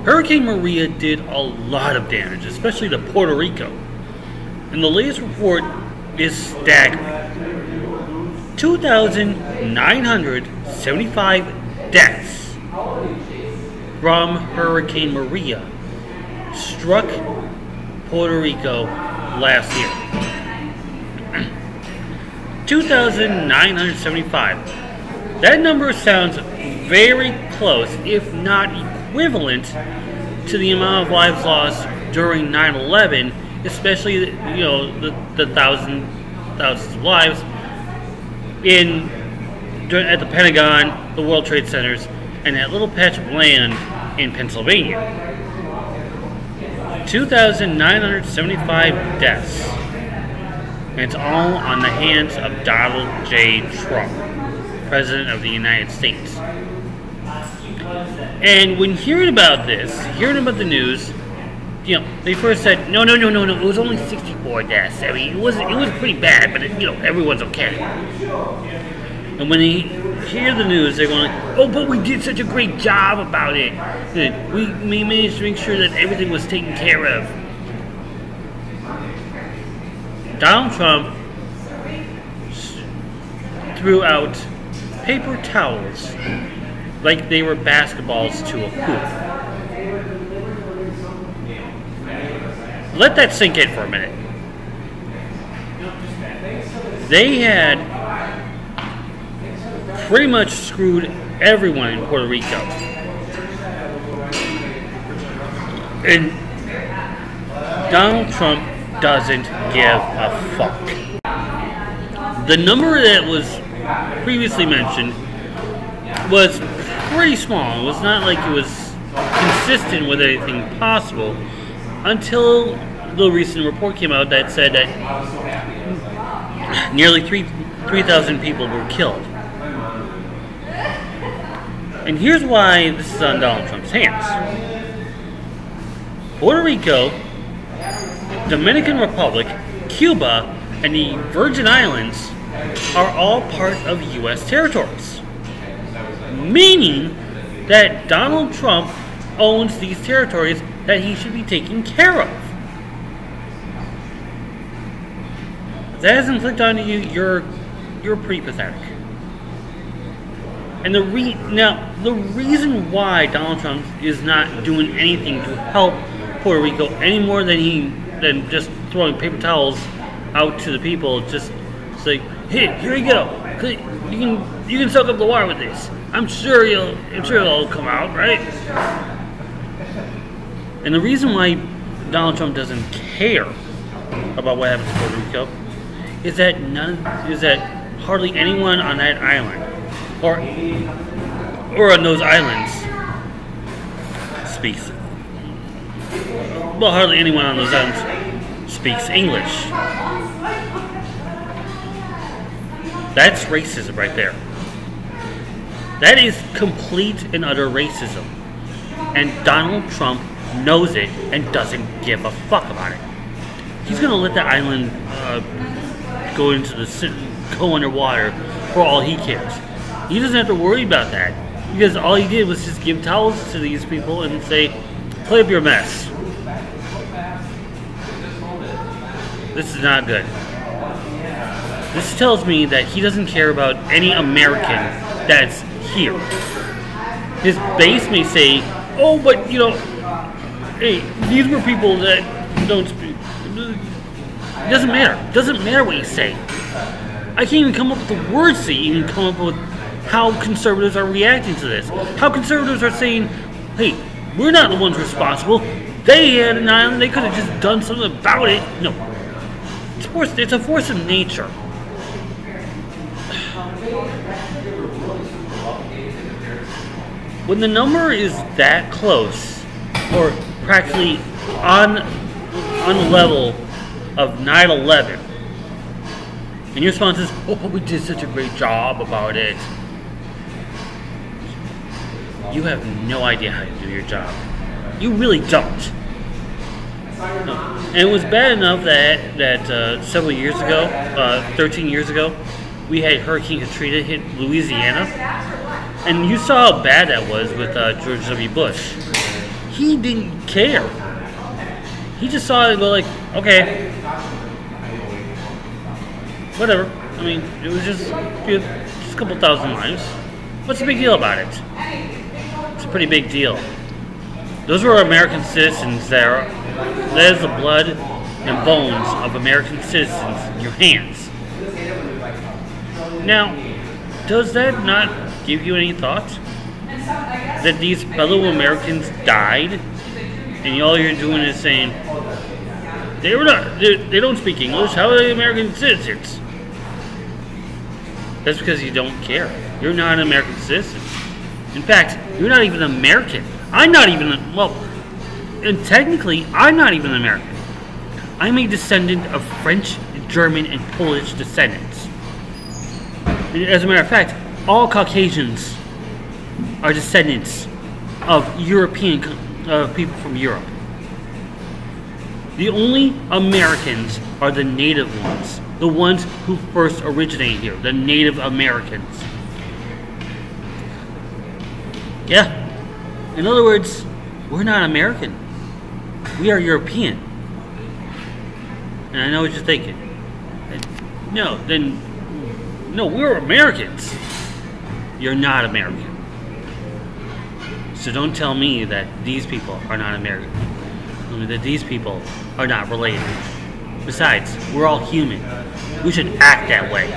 Hurricane Maria did a lot of damage, especially to Puerto Rico. And the latest report is staggering. 2,975 deaths from Hurricane Maria struck Puerto Rico last year. 2,975. That number sounds very close, if not equivalent, to the amount of lives lost during 9/11, especially the thousands of lives at the Pentagon, the World Trade Centers, and that little patch of land in Pennsylvania. 2,975 deaths. And it's all on the hands of Donald J. Trump, President of the United States. And when hearing about the news, they first said, no, it was only 64 deaths. I mean, it was pretty bad, but everyone's okay. And when they hear the news, they're going, oh, but we did such a great job about it. We managed to make sure that everything was taken care of. Donald Trump threw out paper towels like they were basketballs to a hoop. Let that sink in for a minute. They had pretty much screwed everyone in Puerto Rico. And Donald Trump doesn't give a fuck. The number that was previously mentioned was pretty small. It was not like it was consistent with anything possible until the recent report came out that said that nearly 3,000 people were killed. And here's why this is on Donald Trump's hands. Puerto Rico, Dominican Republic, Cuba, and the Virgin Islands are all part of U.S. territories. Meaning that Donald Trump owns these territories that he should be taking care of. If that hasn't clicked onto you, you're pretty pathetic. And the reason why Donald Trump is not doing anything to help Puerto Rico any more than just throwing paper towels out to the people, just say, hey, here you go. You can soak up the water with this. I'm sure it'll come out, right? And the reason why Donald Trump doesn't care about what happens to Puerto Rico is that hardly anyone on that island or on those islands speaks. Well, hardly anyone on those islands speaks English. That's racism right there. That is complete and utter racism. And Donald Trump knows it and doesn't give a fuck about it. He's going to let that island go underwater for all he cares. He doesn't have to worry about that because all he did was just give towels to these people and say, clean up your mess. This is not good. This tells me that he doesn't care about any American that's here. His base may say, oh, but hey, these were people that don't speak. It doesn't matter. It doesn't matter what you say. I can't even come up with the words to even come up with how conservatives are reacting to this. How conservatives are saying, hey, we're not the ones responsible. They had an island. They could have just done something about it. No. It's a force of nature. When the number is that close, or practically on the level of 9/11, and your response is, oh, but we did such a great job about it. You have no idea how to do your job. You really don't. No. And it was bad enough that several years ago, 13 years ago, we had Hurricane Katrina hit Louisiana. And you saw how bad that was with George W. Bush. he didn't care. He just saw it and go like, okay, whatever. I mean, it was just a couple thousand lives. What's the big deal about it? It's a pretty big deal. Those were American citizens that has the blood and bones of American citizens in your hands. Now, does that not give you any thought? That these fellow Americans died, and all you're doing is saying, they don't speak English, how are they American citizens? That's because you don't care. You're not an American citizen. In fact, you're not even American. I'm not even, and technically, I'm not even American. I'm a descendant of French, German, and Polish descendants. As a matter of fact, all Caucasians are descendants of European people from Europe. The only Americans are the native ones, the ones who first originated here, the Native Americans. Yeah. In other words, we're not American. We are European. And I know what you're thinking. No, we're Americans. You're not American. So don't tell me that these people are not American. Tell me that these people are not related. Besides, we're all human. We should act that way.